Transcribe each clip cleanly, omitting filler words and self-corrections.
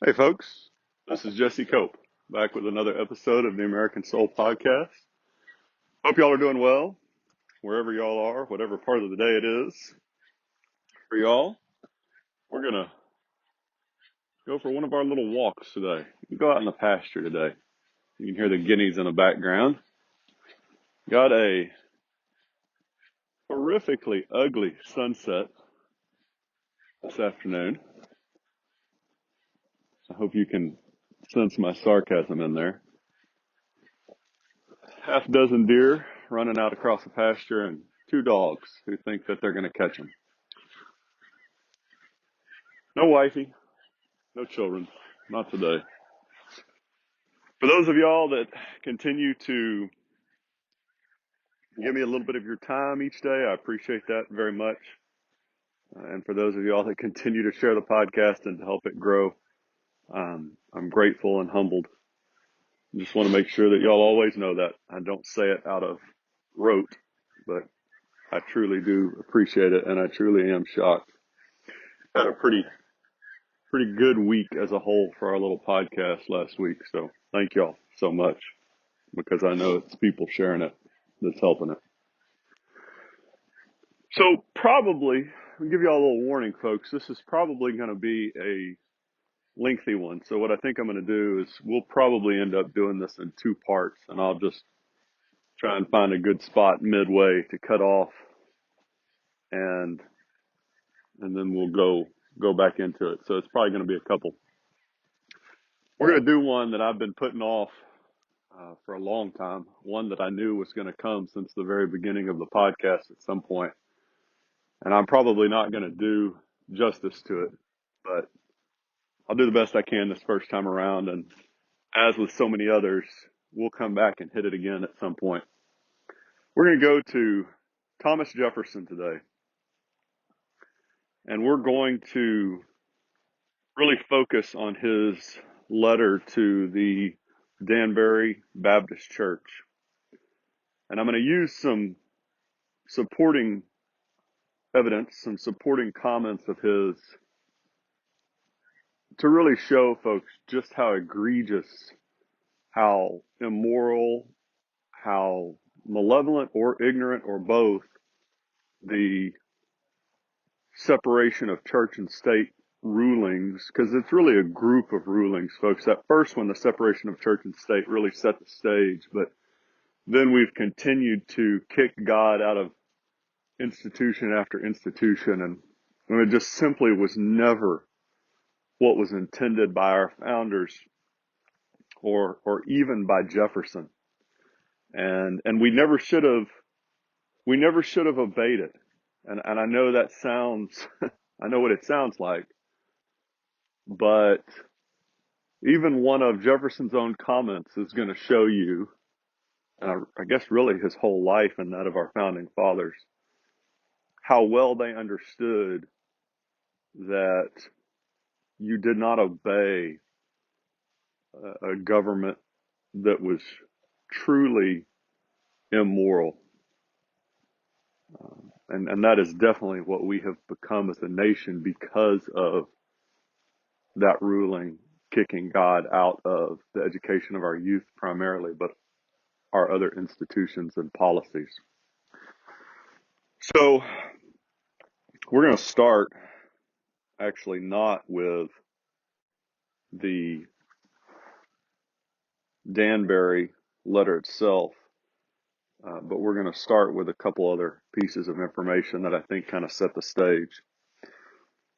Hey, folks, this is Jesse Cope back with another episode of the American Soul Podcast. Hope y'all are doing well, wherever y'all are, whatever part of the day it is for y'all. We're going to go for one of our little walks today. We go out in the pasture today. You can hear the guineas in the background. Got a horrifically ugly sunset this afternoon. I hope you can sense my sarcasm in there. Half a dozen deer running out across the pasture and two dogs who think that they're going to catch them. No wifey, no children, not today. For those of y'all that continue to give me a little bit of your time each day, I appreciate that very much. And for those of y'all that continue to share the podcast and to help it grow, I'm grateful and humbled. Just want to make sure that y'all always know that. I don't say it out of rote, but I truly do appreciate it, and I truly am shocked. Had a pretty good week as a whole for our little podcast last week, so thank y'all so much, because I know it's people sharing it that's helping it. So probably, I'll give you all a little warning, folks. This is probably going to be a lengthy one. So what I think I'm going to do is we'll probably end up doing this in two parts, and I'll just try and find a good spot midway to cut off, and then we'll go back into it. So it's probably going to be a couple. We're going to do one that I've been putting off for a long time, one that I knew was going to come since the very beginning of the podcast at some point. And I'm probably not going to do justice to it, but I'll do the best I can this first time around. And as with so many others, we'll come back and hit it again at some point. We're going to go to Thomas Jefferson today. And we're going to really focus on his letter to the Danbury Baptist Church. And I'm going to use some supporting evidence, some supporting comments of his to really show folks just how egregious, how immoral, how malevolent or ignorant or both the separation of church and state rulings, because it's really a group of rulings, folks. That first one, the separation of church and state, really set the stage, but then we've continued to kick God out of institution after institution, and it just simply was never what was intended by our founders or even by Jefferson. And we never should have obeyed it. And I know that sounds I know what it sounds like, but even one of Jefferson's own comments is going to show you, and I guess really his whole life and that of our founding fathers, how well they understood that you did not obey a government that was truly immoral. And that is definitely what we have become as a nation because of that ruling kicking God out of the education of our youth primarily, but our other institutions and policies. So we're going to start actually not with the Danbury letter itself, but we're going to start with a couple other pieces of information that I think kind of set the stage.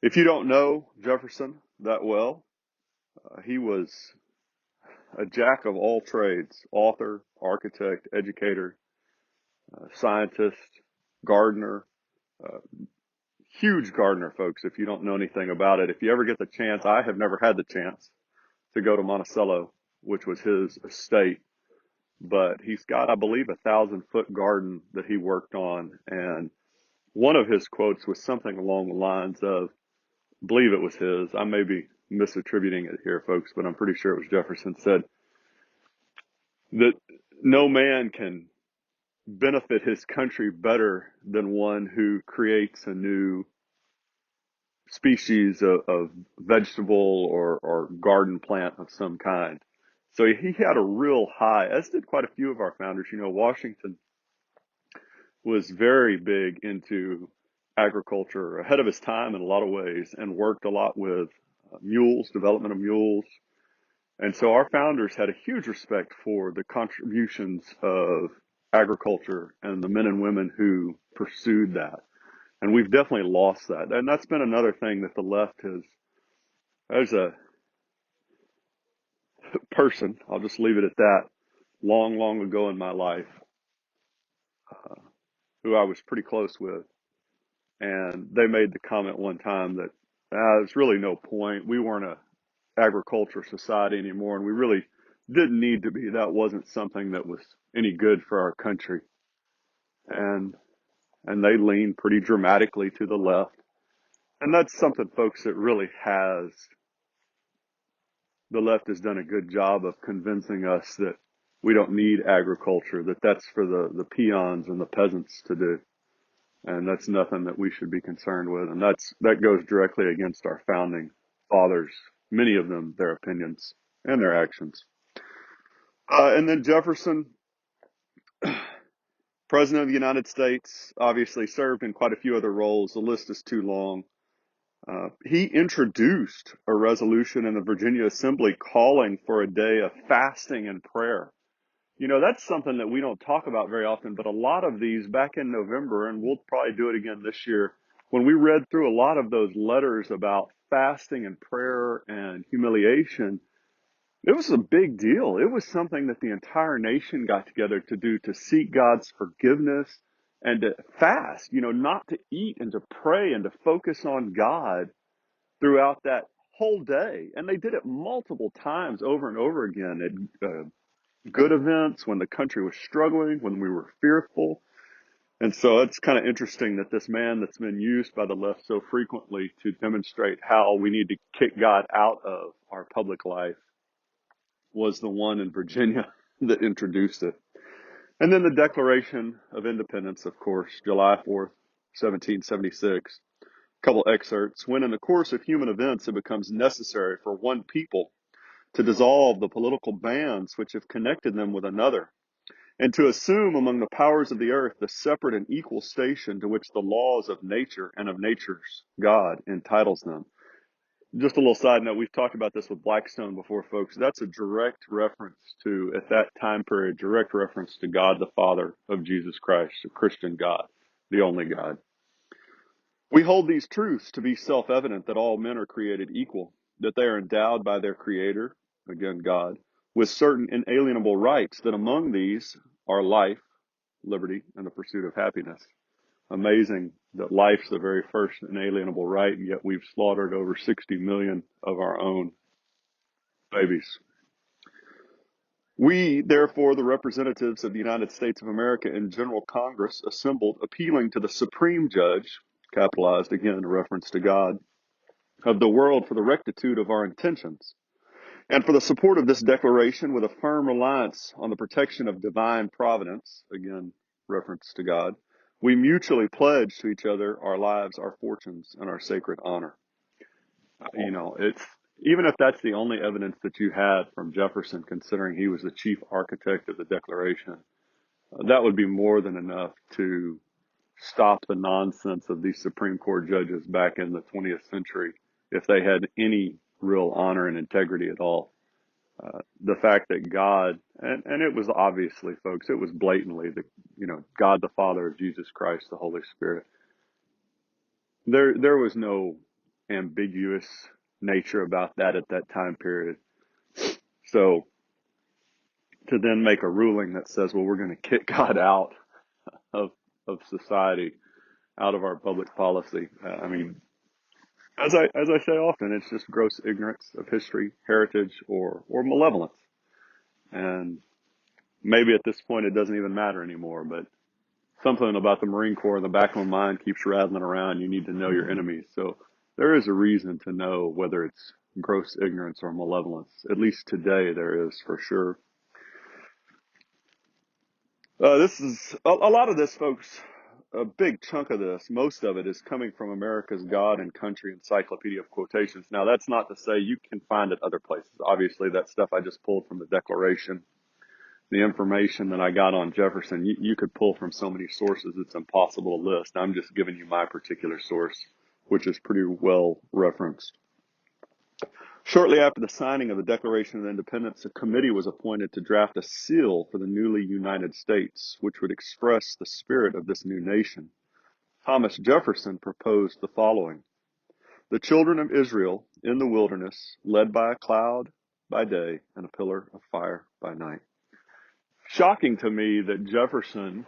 If you don't know Jefferson that well, he was a jack of all trades: author, architect, educator, scientist, gardener, uh, huge gardener, folks. If you don't know anything about it, if you ever get the chance, I have never had the chance to go to Monticello, which was his estate, but he's got, I believe, 1,000-foot garden that he worked on. And one of his quotes was something along the lines of, I believe it was his, I may be misattributing it here, folks, but I'm pretty sure it was Jefferson, said that no man can benefit his country better than one who creates a new species of vegetable or garden plant of some kind. So he had a real high, as did quite a few of our founders. Washington was very big into agriculture, ahead of his time in a lot of ways, and worked a lot with mules, development of mules. And so our founders had a huge respect for the contributions of agriculture and the men and women who pursued that. And we've definitely lost that. And that's been another thing that the left has, as a person, I'll just leave it at that, long, long ago in my life, who I was pretty close with. And they made the comment one time that there's really no point. We weren't a agriculture society anymore, and we really didn't need to be. That wasn't something that was any good for our country. And they leaned pretty dramatically to the left. And that's something, folks, that really the left has done a good job of convincing us that we don't need agriculture, that that's for the peons and the peasants to do. And that's nothing that we should be concerned with. And that goes directly against our founding fathers, many of them, their opinions and their actions. And then Jefferson, President of the United States, obviously served in quite a few other roles. The list is too long. He introduced a resolution in the Virginia Assembly calling for a day of fasting and prayer. That's something that we don't talk about very often, but a lot of these back in November, and we'll probably do it again this year, when we read through a lot of those letters about fasting and prayer and humiliation, it was a big deal. It was something that the entire nation got together to do, to seek God's forgiveness and to fast, not to eat and to pray and to focus on God throughout that whole day. And they did it multiple times over and over again at good events, when the country was struggling, when we were fearful. And so it's kind of interesting that this man that's been used by the left so frequently to demonstrate how we need to kick God out of our public life was the one in Virginia that introduced it. And then the Declaration of Independence, of course, July 4th, 1776. A couple excerpts. When in the course of human events it becomes necessary for one people to dissolve the political bands which have connected them with another, and to assume among the powers of the earth the separate and equal station to which the laws of nature and of nature's God entitles them. Just a little side note, we've talked about this with Blackstone before, folks. That's a direct reference to, at that time period, direct reference to God the Father of Jesus Christ, the Christian God, the only God. We hold these truths to be self-evident, that all men are created equal, that they are endowed by their Creator, again God, with certain inalienable rights, that among these are life, liberty, and the pursuit of happiness. Amazing that life's the very first inalienable right, and yet we've slaughtered over 60 million of our own babies. We, therefore, the representatives of the United States of America in General Congress, assembled, appealing to the Supreme Judge, capitalized again in reference to God, of the world for the rectitude of our intentions, and for the support of this declaration with a firm reliance on the protection of divine providence, again, reference to God, we mutually pledge to each other our lives, our fortunes, and our sacred honor. It's, even if that's the only evidence that you had from Jefferson, considering he was the chief architect of the Declaration, that would be more than enough to stop the nonsense of these Supreme Court judges back in the 20th century, if they had any real honor and integrity at all. The fact that God, and it was obviously, folks, it was blatantly God the Father of Jesus Christ, the Holy Spirit. There was no ambiguous nature about that at that time period. So to then make a ruling that says, well, we're going to kick God out of society, out of our public policy. I mean, as I say often, it's just gross ignorance of history, heritage, or malevolence. And maybe at this point it doesn't even matter anymore, but something about the Marine Corps in the back of my mind keeps rattling around. You need to know your enemies. So there is a reason to know whether it's gross ignorance or malevolence. At least today there is, for sure. This is a lot of this, folks. a big chunk of this, most of it, is coming from America's God and Country Encyclopedia of Quotations. Now, that's not to say you can find it other places. Obviously, that stuff I just pulled from the Declaration. The information that I got on Jefferson, you could pull from so many sources, it's impossible to list. I'm just giving you my particular source, which is pretty well referenced. Shortly after the signing of the Declaration of Independence, a committee was appointed to draft a seal for the newly united states, which would express the spirit of this new nation. Thomas Jefferson proposed the following: the children of Israel in the wilderness, led by a cloud by day and a pillar of fire by night. Shocking to me that Jefferson,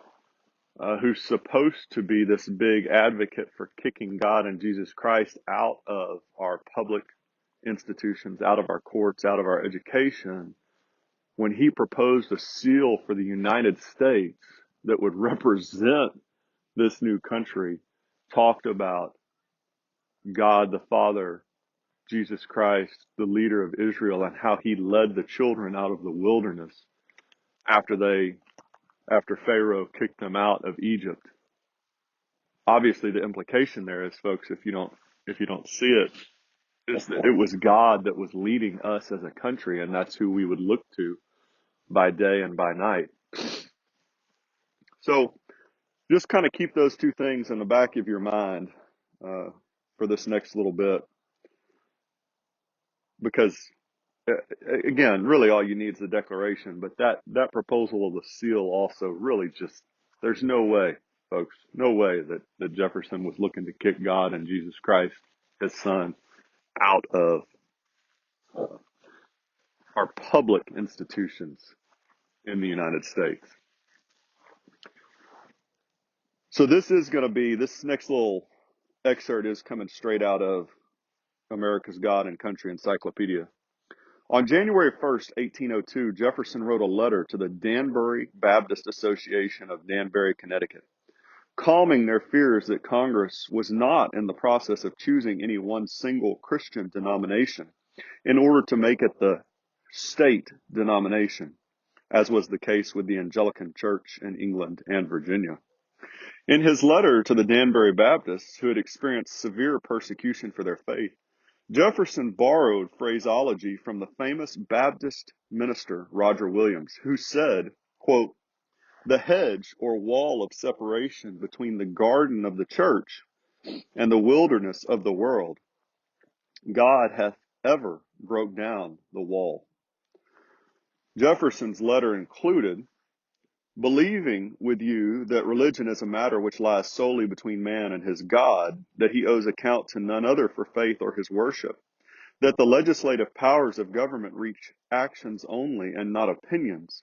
who's supposed to be this big advocate for kicking God and Jesus Christ out of our public institutions, out of our courts, out of our education, when he proposed a seal for the United States that would represent this new country, talked about God the Father, Jesus Christ, the leader of Israel, and how he led the children out of the wilderness after Pharaoh kicked them out of Egypt. Obviously, the implication there is, folks, if you don't see it, is that it was God that was leading us as a country, and that's who we would look to by day and by night. So just kind of keep those two things in the back of your mind for this next little bit, because again, really all you need is the Declaration, but that proposal of the seal also really just, there's no way, folks, no way that Jefferson was looking to kick God and Jesus Christ, his son, out of our public institutions in the United States. So this next little excerpt is coming straight out of America's God and Country Encyclopedia. On January 1st, 1802, Jefferson wrote a letter to the Danbury Baptist Association of Danbury, Connecticut, calming their fears that Congress was not in the process of choosing any one single Christian denomination in order to make it the state denomination, as was the case with the Anglican Church in England and Virginia. In his letter to the Danbury Baptists, who had experienced severe persecution for their faith, Jefferson borrowed phraseology from the famous Baptist minister Roger Williams, who said, quote, "The hedge or wall of separation between the garden of the church and the wilderness of the world, God hath ever broke down the wall." Jefferson's letter included, "Believing with you that religion is a matter which lies solely between man and his God, that he owes account to none other for faith or his worship, that the legislative powers of government reach actions only and not opinions,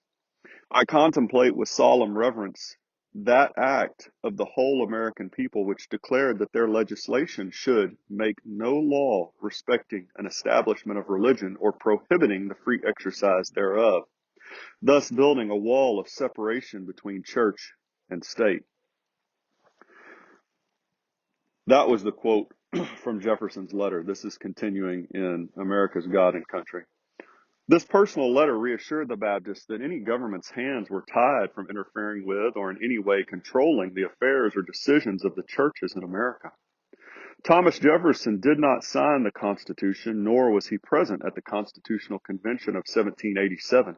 I contemplate with solemn reverence that act of the whole American people which declared that their legislation should make no law respecting an establishment of religion or prohibiting the free exercise thereof, thus building a wall of separation between church and state." That was the quote from Jefferson's letter. This is continuing in America's God and Country. This personal letter reassured the Baptists that any government's hands were tied from interfering with or in any way controlling the affairs or decisions of the churches in America. Thomas Jefferson did not sign the Constitution, nor was he present at the Constitutional Convention of 1787.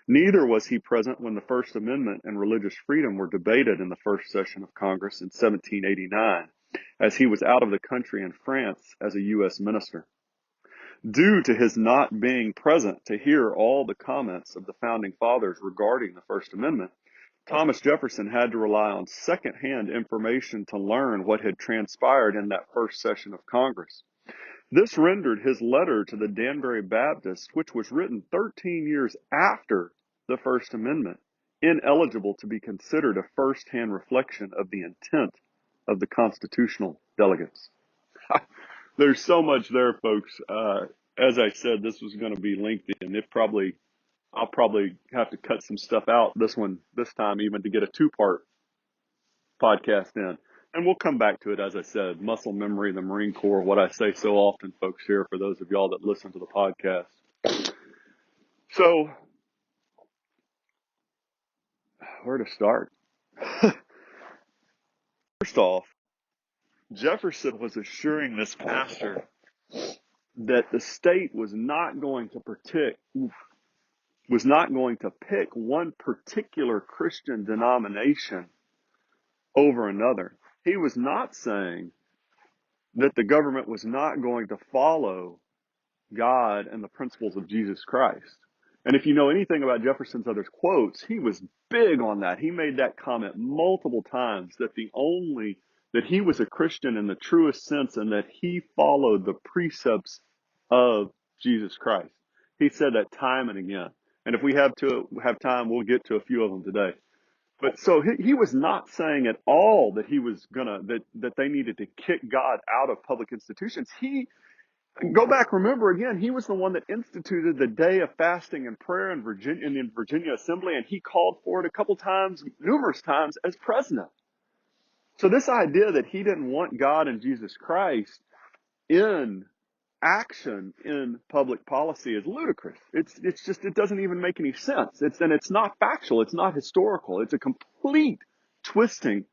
Neither was he present when the First Amendment and religious freedom were debated in the first session of Congress in 1789, as he was out of the country in France as a U.S. minister. Due to his not being present to hear all the comments of the Founding Fathers regarding the First Amendment, Thomas Jefferson had to rely on second-hand information to learn what had transpired in that first session of Congress. This rendered his letter to the Danbury Baptists, which was written 13 years after the First Amendment, ineligible to be considered a first-hand reflection of the intent of the constitutional delegates. There's so much there, folks. As I said, this was going to be lengthy, and I'll probably have to cut some stuff out this time even to get a two-part podcast in. And we'll come back to it, as I said, muscle memory, the Marine Corps, what I say so often, folks, here for those of y'all that listen to the podcast. So, where to start? First off, Jefferson was assuring this pastor that the state was not going to pick one particular Christian denomination over another. He was not saying that the government was not going to follow God and the principles of Jesus Christ. And if you know anything about Jefferson's other quotes, he was big on that. He made that comment multiple times that that he was a Christian in the truest sense and that he followed the precepts of Jesus Christ. He said that time and again. And if we have time, we'll get to a few of them today. But so he was not saying at all that that they needed to kick God out of public institutions. Go back, remember again, he was the one that instituted the day of fasting and prayer in Virginia Assembly, and he called for it numerous times as president. So this idea that he didn't want God and Jesus Christ in action in public policy is ludicrous. It doesn't even make any sense. It's not factual. It's not historical. It's a complete twisting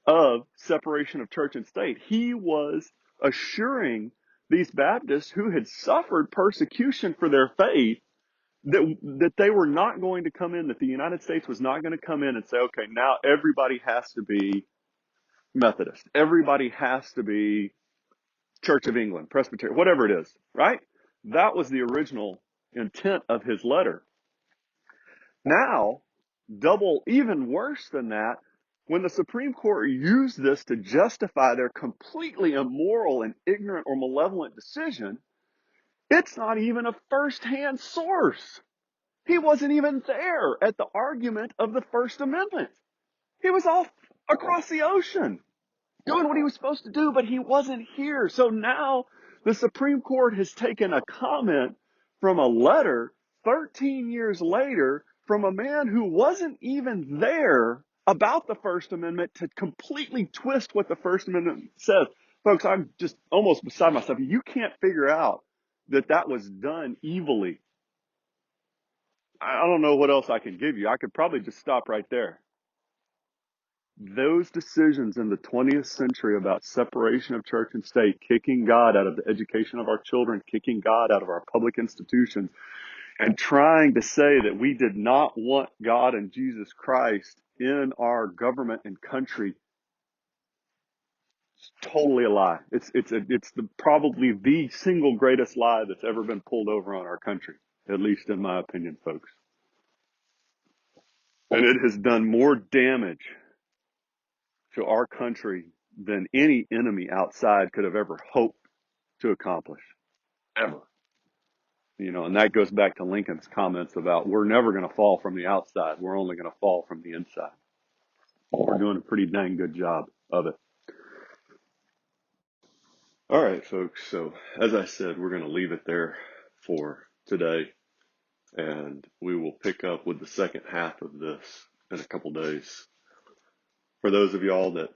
of separation of church and state. He was assuring these Baptists who had suffered persecution for their faith that they were not going to come in, that the United States was not going to come in and say, okay, now everybody has to be Methodist. Everybody has to be Church of England, Presbyterian, whatever it is, right? That was the original intent of his letter. Now, even worse than that, when the Supreme Court used this to justify their completely immoral and ignorant or malevolent decision, it's not even a first-hand source. He wasn't even there at the argument of the First Amendment. He was off across the ocean doing what he was supposed to do, but he wasn't here. So now the Supreme Court has taken a comment from a letter 13 years later from a man who wasn't even there about the First Amendment to completely twist what the First Amendment says. Folks, I'm just almost beside myself. You can't figure out that was done evilly. I don't know what else I can give you. I could probably just stop right there. Those decisions in the 20th century about separation of church and state, kicking God out of the education of our children, kicking God out of our public institutions, and trying to say that we did not want God and Jesus Christ in our government and country, it's totally a lie. It's probably the single greatest lie that's ever been pulled over on our country, at least in my opinion, folks. And it has done more damage to our country than any enemy outside could have ever hoped to accomplish, ever. And that goes back to Lincoln's comments about we're never going to fall from the outside. We're only going to fall from the inside. We're doing a pretty dang good job of it. All right, folks. So as I said, we're going to leave it there for today, and we will pick up with the second half of this in a couple days. For those of y'all that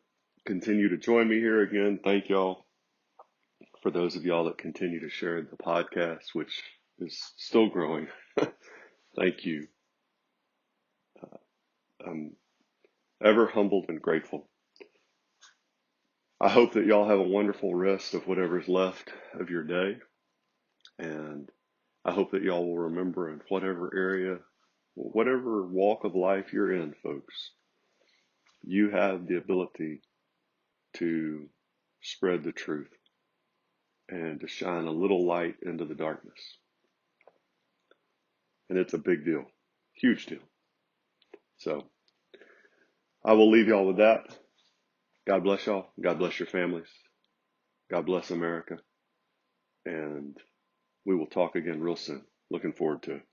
continue to join me here again, thank y'all. For those of y'all that continue to share the podcast, which is still growing, thank you. I'm ever humbled and grateful. I hope that y'all have a wonderful rest of whatever's left of your day. And I hope that y'all will remember in whatever area, whatever walk of life you're in, folks, you have the ability to spread the truth and to shine a little light into the darkness. And it's a big deal, huge deal. So I will leave y'all with that. God bless y'all. God bless your families. God bless America. And we will talk again real soon. Looking forward to it.